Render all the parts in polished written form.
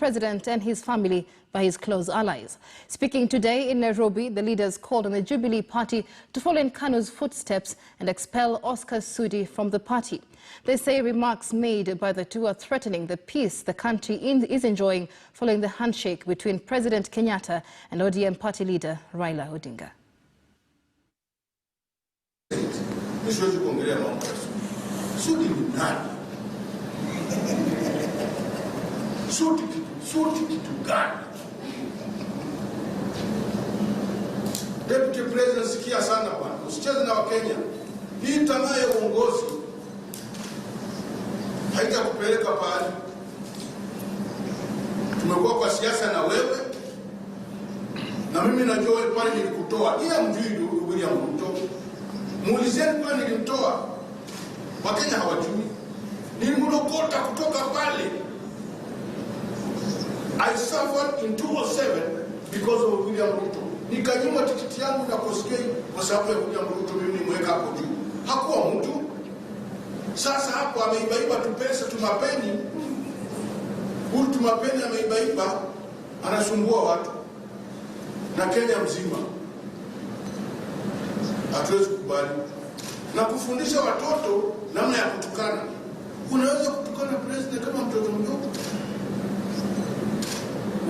president and his family by his close allies. Speaking today in Nairobi, the leaders called on the Jubilee Party to follow in Kanu's footsteps and expel Oscar Sudi from the party. They say remarks made by the two are threatening the peace the country is enjoying following the handshake between President Kenyatta and ODM party leader Raila Odinga. Sudi ni nani? Sudi kitu gani? Deputy President, sikia sana bwana. Usicheze na Wakenya. Hii tamaa ya uongozi haitakupeleka pale. Tumekuwa kwa siasa na wewe. Na mimi najua pale nilikutoa. Ila mjui William Ruto. Muulizeni kwa nilimtoa. Wakenya hawajui. Nilimlokota kutoka pale. I suffered in 2007 because of William Ruto. Nikanyimwa tikiti yangu na Koskei kwa sababu ya William Ruto, mimi nimweka hapo juu. Hakuwa mtu. Sasa hapo ameibaiba tu pesa tumapeni. Huyu tumapeni ameibaiba, anasumbua watu. Na Kenya mzima. Hatuwezi kubali. Na kufundisha watoto namna ya kutukana. Unaweza kutukana president kama mtoto mdogo?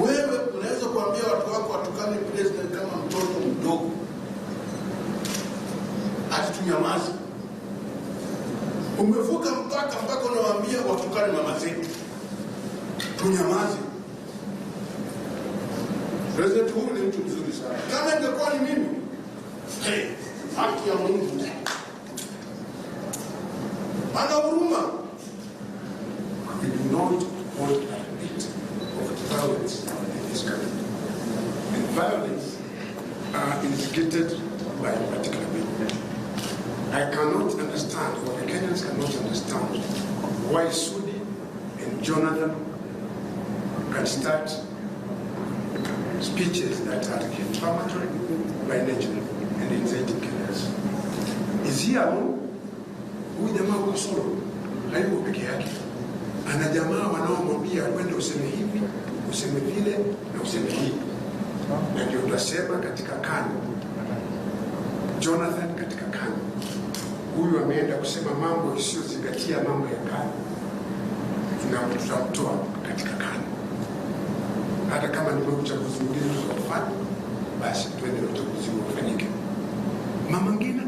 Wewe unaweza kuambia watu wako watukane president kama mtoto mdogo? Hata tunyamaze. Umevuka mpaka unawaambia watukane mama zetu. Tunyamaze. President huyu ni mtu mzuri sana. Kama ingekuwa ni mimi, haki ya Mungu. Ana huruma. We do not want to admit of violence in this country. And violence are instigated by a particular people. I cannot understand, or the Kenyans cannot understand, why Sudi and Jonathan can start speeches that are inflammatory by nature and inciting Kenyans. Is he alone? Huyu jamaa huko solo, hayuko peke yake. Ana jamaa wanaomwambia kwenda useme hivi, useme vile na useme hivi. Na ndio tutasema katika Kanu. Jonathan katika Kanu. Huyu ameenda kusema mambo isiyozingatia mambo ya Kanu. Tutamtoa katika Kanu. Hata kama ni uchaguzi mwingine tutafanya, basi twende uchaguzi ufanyike. Mama ngine